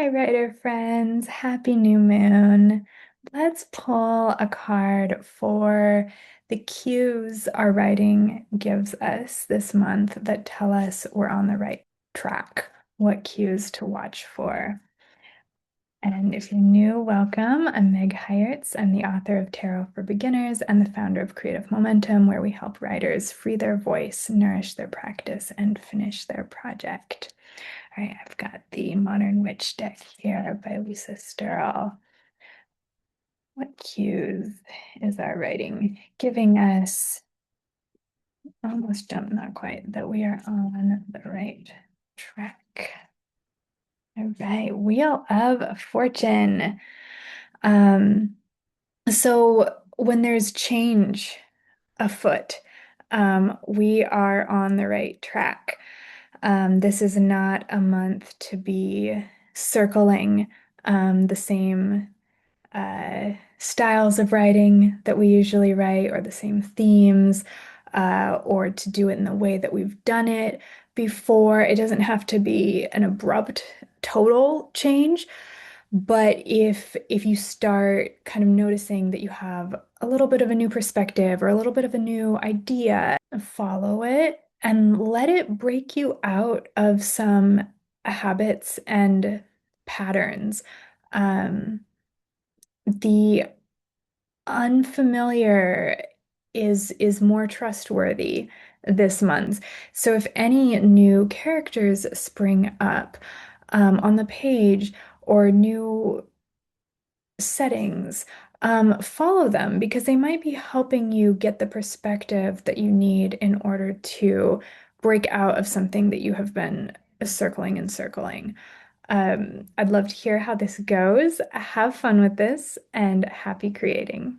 Hi, writer friends. Happy new moon. Let's pull a card for the cues our writing gives us this month that tell us we're on the right track, what cues to watch for. And if you're new, welcome. I'm Meg Heyertz. I'm the author of Tarot for Beginners and the founder of Creative Momentum, where we help writers free their voice, nourish their practice, and finish their project. All right, I've got the Modern Witch deck here by Lisa Sterle. What cues is our writing giving us? Almost jumped, not quite, that we are on the right track. All right, Wheel of Fortune. Um, so when there's change afoot, we are on the right track. This is not a month to be circling the same styles of writing that we usually write, or the same themes, or to do it in the way that we've done it before. It doesn't have to be an abrupt, total change, but if you start kind of noticing that you have a little bit of a new perspective or a little bit of a new idea, follow it and let it break you out of some habits and patterns. The unfamiliar is more trustworthy this month. So if any new characters spring up on the page or new settings, follow them because they might be helping you get the perspective that you need in order to break out of something that you have been circling and circling. I'd love to hear how this goes. Have fun with this and happy creating.